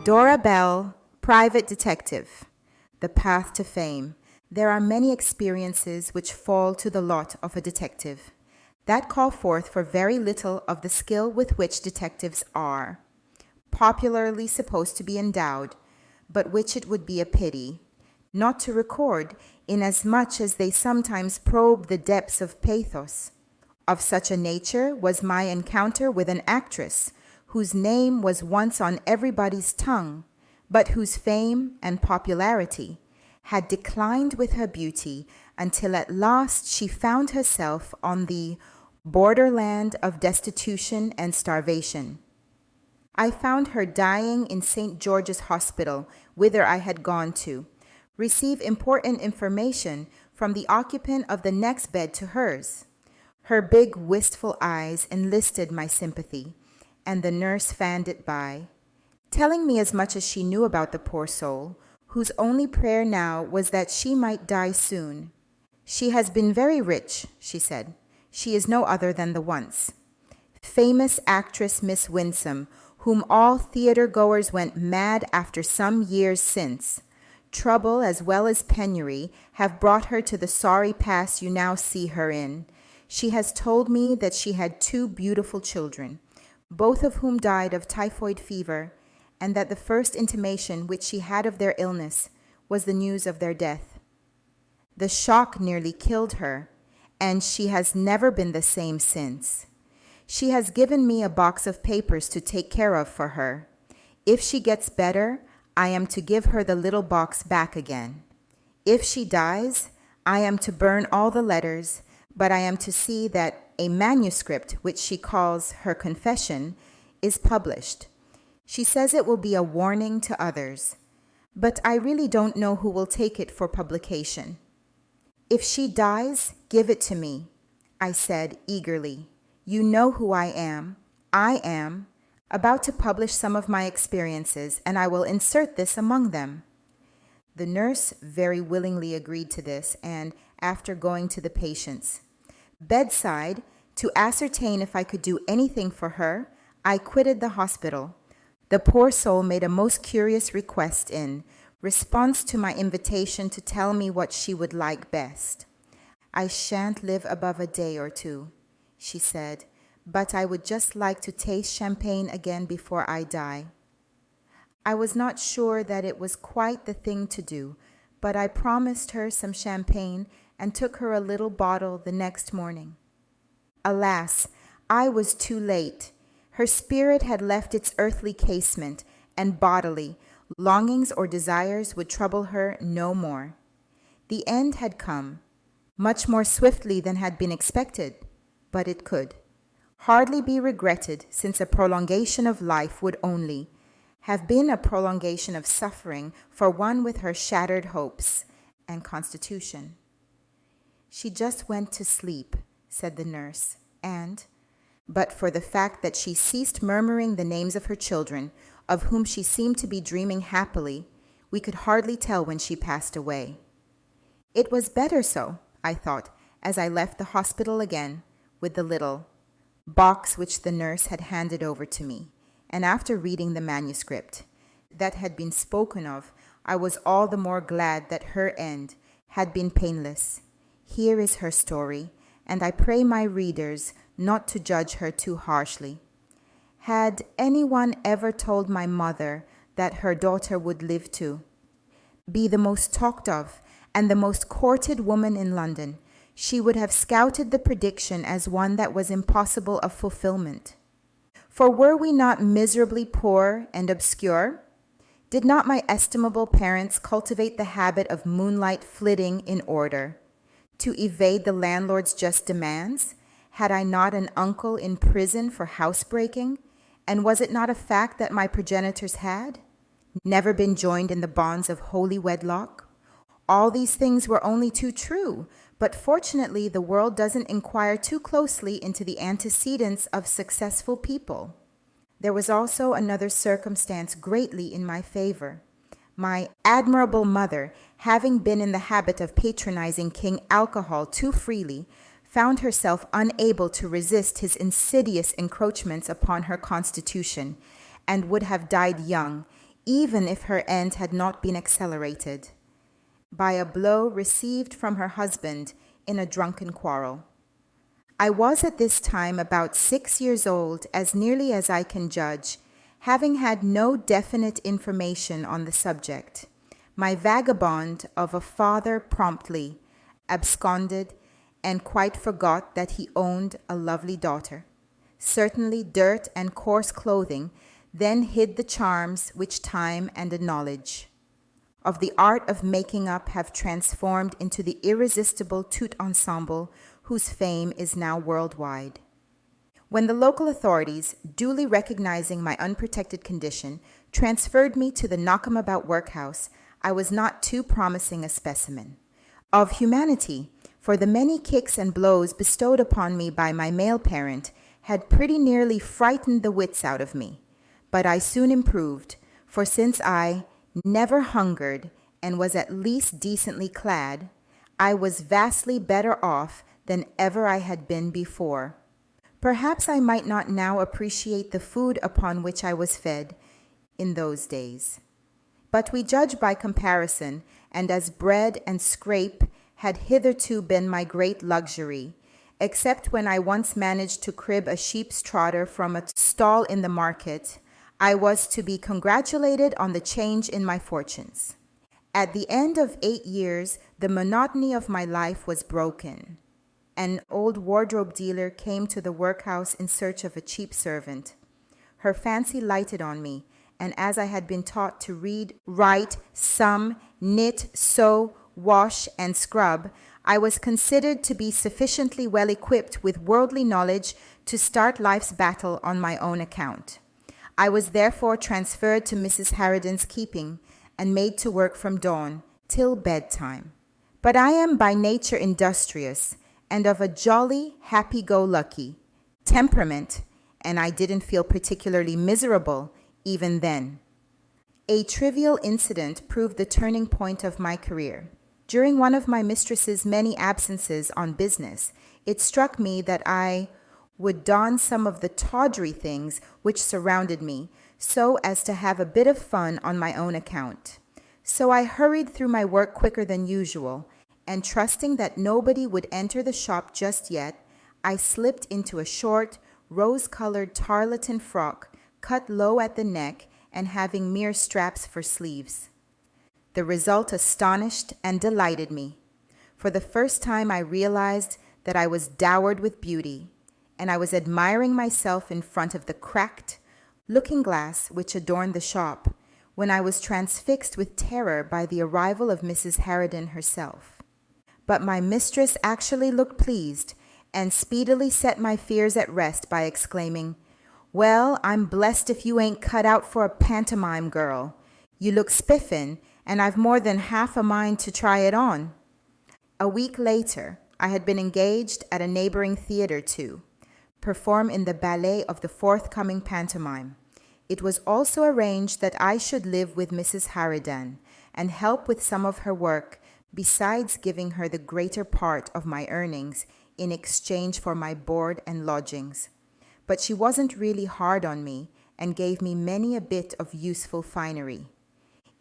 Dora Bell, Private Detective. The Path to Fame. There are many experiences which fall to the lot of a detective that call forth for very little of the skill with which detectives are popularly supposed to be endowed, but which it would be a pity not to record, inasmuch as they sometimes probe the depths of pathos. Of such a nature was my encounter with an actress whose name was once on everybody's tongue, but whose fame and popularity had declined with her beauty until at last she found herself on the borderland of destitution and starvation. I found her dying in St. George's Hospital, whither I had gone to receive important information from the occupant of the next bed to hers. Her big, wistful eyes enlisted my sympathy, and the nurse fanned it by, telling me as much as she knew about the poor soul, whose only prayer now was that she might die soon. She has been very rich, she said. She is no other than the once famous actress Miss Winsome, whom all theater-goers went mad after some years since. Trouble as well as penury have brought her to the sorry pass you now see her in. She has told me that she had 2 beautiful children, both of whom died of typhoid fever, and that the first intimation which she had of their illness was the news of their death. The shock nearly killed her, and she has never been the same since. She has given me a box of papers to take care of for her. If she gets better, I am to give her the little box back again. If she dies, I am to burn all the letters, but I am to see that a manuscript, which she calls her confession, is published. She says it will be a warning to others, but I really don't know who will take it for publication. If she dies, give it to me, I said eagerly. You know who I am. I am about to publish some of my experiences, and I will insert this among them. The nurse very willingly agreed to this, and after going to the patient's bedside to ascertain if I could do anything for her, I quitted the hospital. The poor soul made a most curious request in response to my invitation to tell me what she would like best. I shan't live above a day or 2, she said, but I would just like to taste champagne again before I die. I was not sure that it was quite the thing to do, but I promised her some champagne and took her a little bottle the next morning. Alas, I was too late. Her spirit had left its earthly casement, and bodily longings or desires would trouble her no more. The end had come, much more swiftly than had been expected, but it could hardly be regretted, since a prolongation of life would only have been a prolongation of suffering for one with her shattered hopes and constitution. She just went to sleep, said the nurse, and, but for the fact that she ceased murmuring the names of her children, of whom she seemed to be dreaming happily, we could hardly tell when she passed away. It was better so, I thought, as I left the hospital again with the little box which the nurse had handed over to me, and after reading the manuscript that had been spoken of, I was all the more glad that her end had been painless. Here is her story, and I pray my readers not to judge her too harshly. Had anyone ever told my mother that her daughter would live to be the most talked of and the most courted woman in London, she would have scouted the prediction as one that was impossible of fulfillment. For were we not miserably poor and obscure? Did not my estimable parents cultivate the habit of moonlight flitting in order to evade the landlord's just demands? Had I not an uncle in prison for housebreaking? And was it not a fact that my progenitors had never been joined in the bonds of holy wedlock? All these things were only too true, but fortunately the world doesn't inquire too closely into the antecedents of successful people. There was also another circumstance greatly in my favor. My admirable mother, having been in the habit of patronizing King Alcohol too freely, found herself unable to resist his insidious encroachments upon her constitution, and would have died young, even if her end had not been accelerated by a blow received from her husband in a drunken quarrel. I was at this time about 6 years old, as nearly as I can judge, having had no definite information on the subject. My vagabond of a father promptly absconded and quite forgot that he owned a lovely daughter. Certainly dirt and coarse clothing then hid the charms which time and the knowledge of the art of making up have transformed into the irresistible tout ensemble whose fame is now worldwide. When the local authorities, duly recognizing my unprotected condition, transferred me to the knockabout workhouse, I was not too promising a specimen of humanity, for the many kicks and blows bestowed upon me by my male parent had pretty nearly frightened the wits out of me. But I soon improved, for since I never hungered and was at least decently clad, I was vastly better off than ever I had been before. Perhaps I might not now appreciate the food upon which I was fed in those days. But we judge by comparison, and as bread and scrape had hitherto been my great luxury, except when I once managed to crib a sheep's trotter from a stall in the market, I was to be congratulated on the change in my fortunes. At the end of 8 years, the monotony of my life was broken. An old wardrobe dealer came to the workhouse in search of a cheap servant. Her fancy lighted on me, and as I had been taught to read, write, sum, knit, sew, wash, and scrub, I was considered to be sufficiently well equipped with worldly knowledge to start life's battle on my own account. I was therefore transferred to Mrs. Harridan's keeping and made to work from dawn till bedtime. But I am by nature industrious and of a jolly, happy-go-lucky temperament, and I didn't feel particularly miserable even then. A trivial incident proved the turning point of my career. During one of my mistress's many absences on business, it struck me that I would don some of the tawdry things which surrounded me, so as to have a bit of fun on my own account. So I hurried through my work quicker than usual, and trusting that nobody would enter the shop just yet, I slipped into a short, rose-colored tarlatan frock, cut low at the neck and having mere straps for sleeves. The result astonished and delighted me. For the first time I realized that I was dowered with beauty, and I was admiring myself in front of the cracked looking-glass which adorned the shop, when I was transfixed with terror by the arrival of Mrs. Harridan herself. But my mistress actually looked pleased, and speedily set my fears at rest by exclaiming, "Well, I'm blessed if you ain't cut out for a pantomime girl. You look spiffin', and I've more than half a mind to try it on." A week later, I had been engaged at a neighboring theater to perform in the ballet of the forthcoming pantomime. It was also arranged that I should live with Mrs. Harridan and help with some of her work, besides giving her the greater part of my earnings in exchange for my board and lodgings. But she wasn't really hard on me and gave me many a bit of useful finery.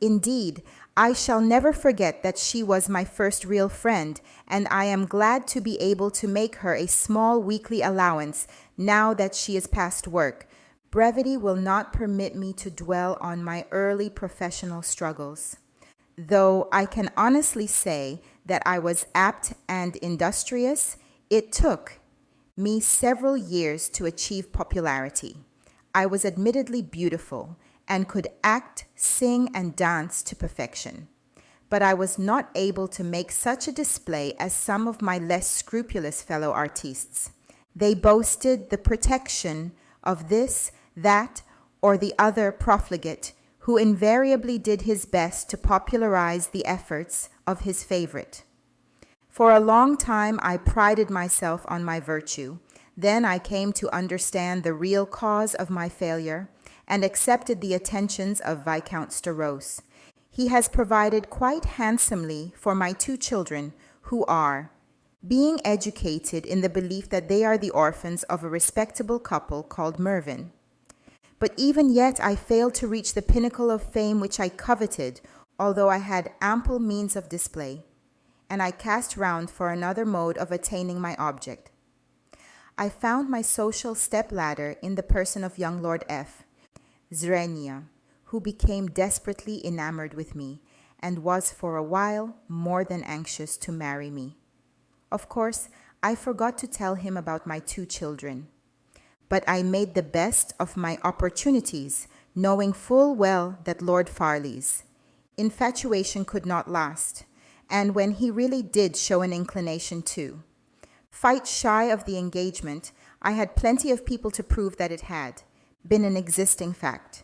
Indeed, I shall never forget that she was my first real friend, and I am glad to be able to make her a small weekly allowance now that she is past work. Brevity will not permit me to dwell on my early professional struggles, though I can honestly say that I was apt and industrious. It took me several years to achieve popularity. I was admittedly beautiful and could act, sing, and dance to perfection. But I was not able to make such a display as some of my less scrupulous fellow artistes. They boasted the protection of this, that, or the other profligate, who invariably did his best to popularize the efforts of his favorite. For a long time I prided myself on my virtue. Then I came to understand the real cause of my failure, and accepted the attentions of Viscount Staros. He has provided quite handsomely for my 2 children, who are being educated in the belief that they are the orphans of a respectable couple called Mervyn. But even yet I failed to reach the pinnacle of fame which I coveted, although I had ample means of display, and I cast round for another mode of attaining my object. I found my social step-ladder in the person of young Lord F. Zrenia, who became desperately enamored with me, and was for a while more than anxious to marry me. Of course, I forgot to tell him about my 2 children. But I made the best of my opportunities, knowing full well that Lord Farley's infatuation could not last, and when he really did show an inclination to fight shy of the engagement, I had plenty of people to prove that it had been an existing fact.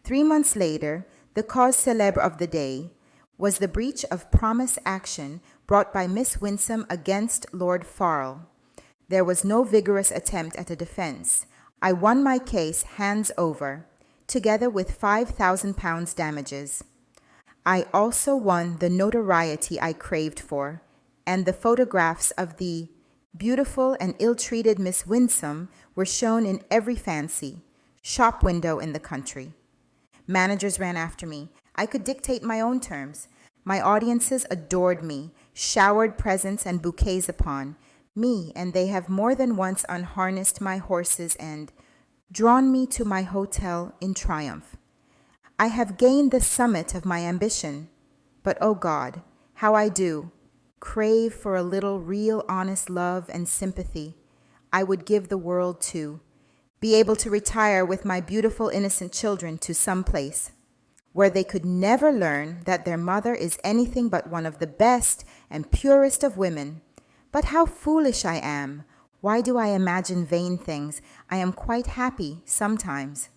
3 months later, the cause célèbre of the day was the breach of promise action brought by Miss Winsome against Lord Farl. There was no vigorous attempt at a defense. I won my case hands over, together with £5,000 damages. I also won the notoriety I craved for, and the photographs of the beautiful and ill-treated Miss Winsome were shown in every fancy shop window in the country. Managers ran after me. I could dictate my own terms. My audiences adored me, showered presents and bouquets upon me, and they have more than once unharnessed my horses and drawn me to my hotel in triumph. I have gained the summit of my ambition, but oh God, how I do crave for a little real honest love and sympathy. I would give the world to be able to retire with my beautiful innocent children to some place where they could never learn that their mother is anything but one of the best and purest of women. But how foolish I am! Why do I imagine vain things? I am quite happy sometimes.